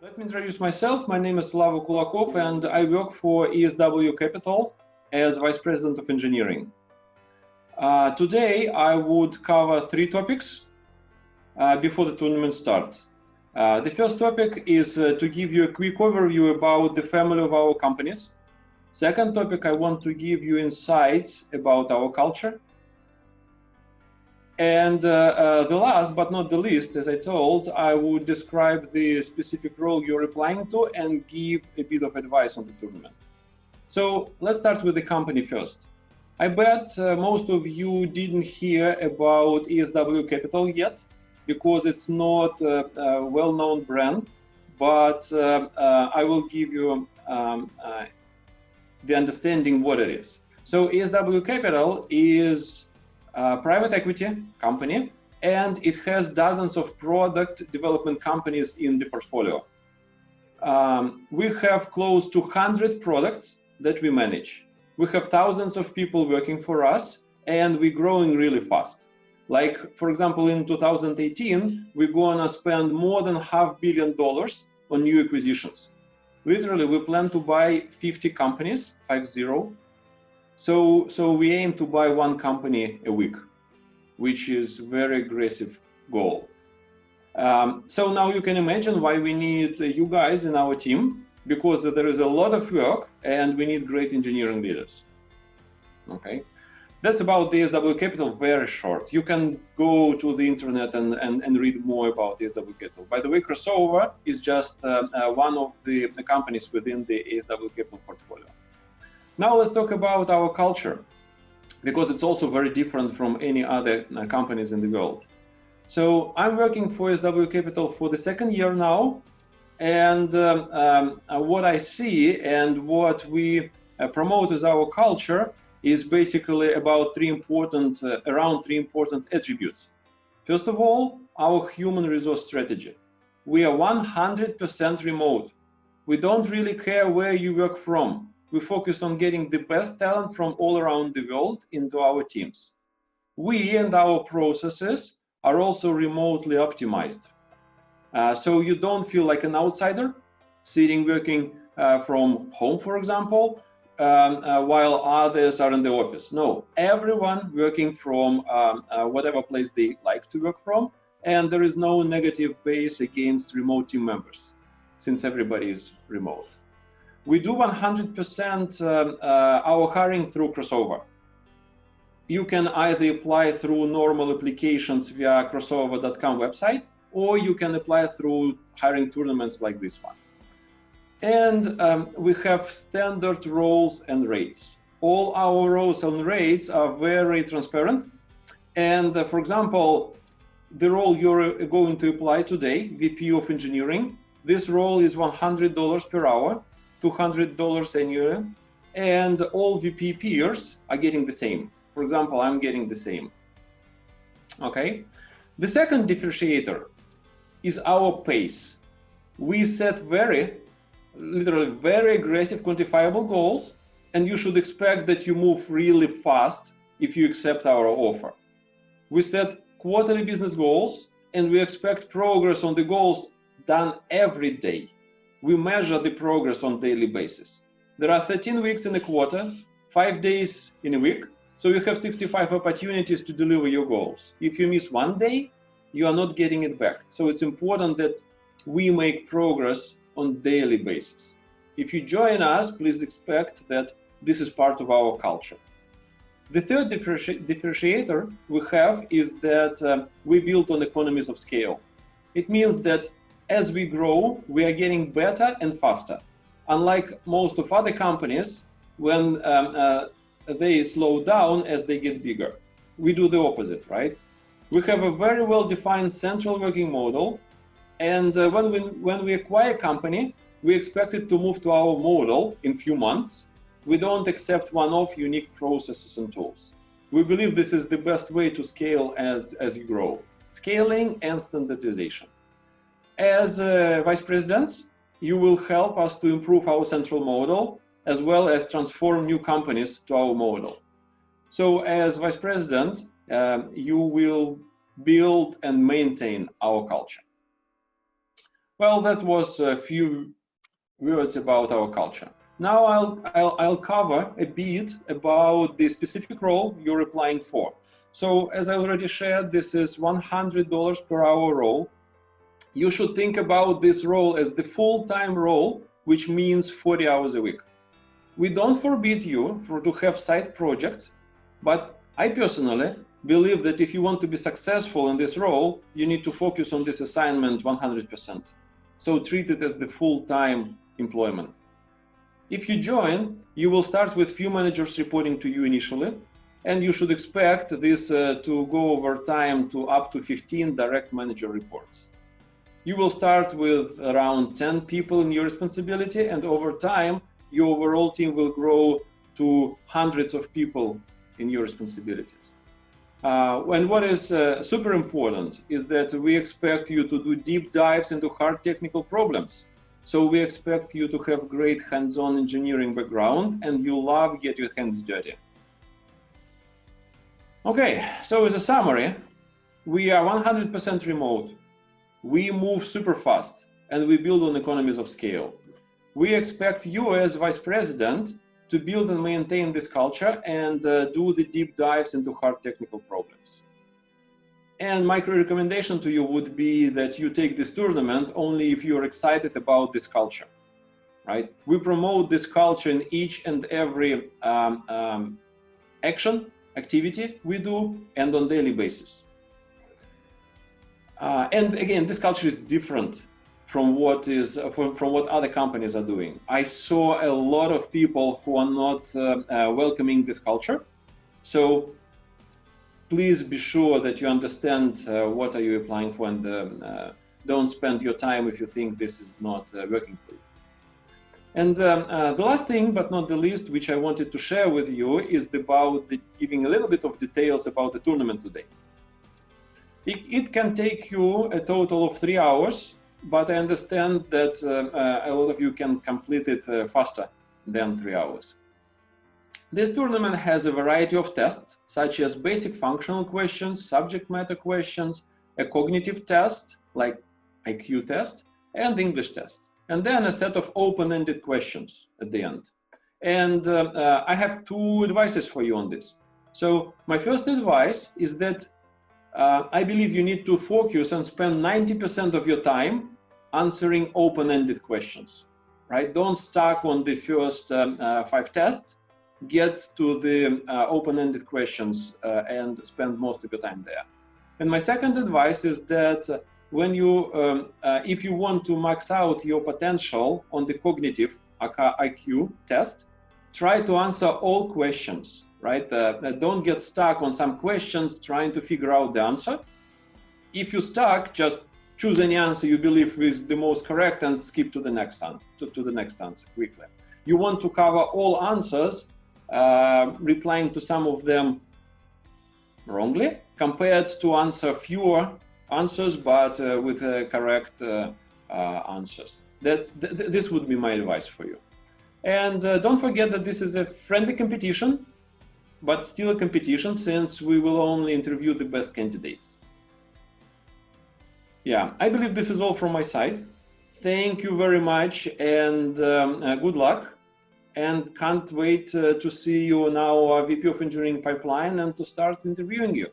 Let me introduce myself. My name is Slava Kulakov, and I work for ESW Capital as Vice President of Engineering. Today, I would cover three topics before the tournament starts. The first topic is to give you a quick overview about the family of our companies. Second topic, I want to give you insights about our culture. And the last but not the least, as I told, I would describe the specific role you're applying to and give a bit of advice on the tournament. So let's start with the company first. I bet most of you didn't hear about ESW Capital yet because it's not a well-known brand, but I will give you the understanding what it is. So ESW Capital is a private equity company, and it has dozens of product development companies in the portfolio. We have close to 100 products that we manage. We have thousands of people working for us, and we're growing really fast. Like, for example, in 2018, we're gonna spend more than $500 million on new acquisitions. Literally, we plan to buy 50 companies, 50. So we aim to buy one company a week, which is a very aggressive goal. So now you can imagine why we need you guys in our team, because there is a lot of work and we need great engineering leaders. Okay, that's about the ESW Capital, very short. You can go to the internet and read more about ESW Capital. By the way, Crossover is just one of the companies within the ESW Capital portfolio. Now let's talk about our culture, because it's also very different from any other companies in the world. So I'm working for ESW Capital for the second year now, and what I see and what we promote as our culture is basically about around three important attributes. First of all, our human resource strategy. We are 100% remote. We don't really care where you work from. We focus on getting the best talent from all around the world into our teams. We and our processes are also remotely optimized. So you don't feel like an outsider sitting working from home, for example, while others are in the office. No, everyone working from whatever place they like to work from, and there is no negative bias against remote team members, since everybody is remote. We do 100% our hiring through Crossover. You can either apply through normal applications via crossover.com website, or you can apply through hiring tournaments like this one. And we have standard roles and rates. All our roles and rates are very transparent. And for example, the role you're going to apply today, VP of Engineering, this role is $100 per hour. $200 annually, and all VP peers are getting the same. For example, I'm getting the same. Okay. The second differentiator is our pace. We set literally very aggressive quantifiable goals, and you should expect that you move really fast if you accept our offer. We set quarterly business goals, and we expect progress on the goals done every day. We measure the progress on a daily basis. There are 13 weeks in a quarter, 5 days in a week, so you have 65 opportunities to deliver your goals. If you miss one day, you are not getting it back. So it's important that we make progress on a daily basis. If you join us, please expect that this is part of our culture. The third differentiator we have is that we build on economies of scale. It means that as we grow, we are getting better and faster. Unlike most of other companies, when they slow down as they get bigger. We do the opposite, right? We have a very well-defined central working model, and when we acquire a company, we expect it to move to our model in a few months. We don't accept one-off unique processes and tools. We believe this is the best way to scale as you grow. Scaling and standardization. As vice presidents, you will help us to improve our central model as well as transform new companies to our model. So as vice president, you will build and maintain our culture. Well, that was a few words about our culture. Now I'll cover a bit about the specific role you're applying for. So as I already shared, this is $100 per hour role. You should think about this role as the full-time role, which means 40 hours a week. We don't forbid you to have side projects, but I personally believe that if you want to be successful in this role, you need to focus on this assignment 100%. So treat it as the full-time employment. If you join, you will start with few managers reporting to you initially, and you should expect this to go over time to up to 15 direct manager reports. You will start with around 10 people in your responsibility, and over time, your overall team will grow to hundreds of people in your responsibilities. And what is super important is that we expect you to do deep dives into hard technical problems. So we expect you to have great hands-on engineering background, and you love get your hands dirty. Okay, so as a summary, we are 100% remote. We move super fast, and we build on economies of scale. We expect you as vice president to build and maintain this culture and do the deep dives into hard technical problems. And my recommendation to you would be that you take this tournament only if you're excited about this culture, right? We promote this culture in each and every activity we do, and on daily basis. And again, this culture is different from what other companies are doing. I saw a lot of people who are not welcoming this culture. So please be sure that you understand what are you applying for, and don't spend your time if you think this is not working for you. And the last thing, but not the least, which I wanted to share with you is about giving a little bit of details about the tournament today. It can take you a total of 3 hours, but I understand that a lot of you can complete it faster than 3 hours. This tournament has a variety of tests, such as basic functional questions, subject matter questions, a cognitive test, like IQ test, and English test, and then a set of open-ended questions at the end. And I have 2 advices for you on this. So my first advice is that I believe you need to focus and spend 90% of your time answering open-ended questions, right? Don't stuck on the first 5 tests. Get to the open-ended questions and spend most of your time there. And my second advice is that when you, if you want to max out your potential on the cognitive IQ test, try to answer all questions, right? Don't get stuck on some questions trying to figure out the answer. If you're stuck, just choose any answer you believe is the most correct and skip to the next answer quickly. You want to cover all answers, replying to some of them wrongly, compared to answer fewer answers but with correct answers. This would be my advice for you. And don't forget that this is a friendly competition, but still a competition, since we will only interview the best candidates. Yeah, I believe this is all from my side. Thank you very much, and good luck. And can't wait to see you now, VP of Engineering Pipeline, and to start interviewing you.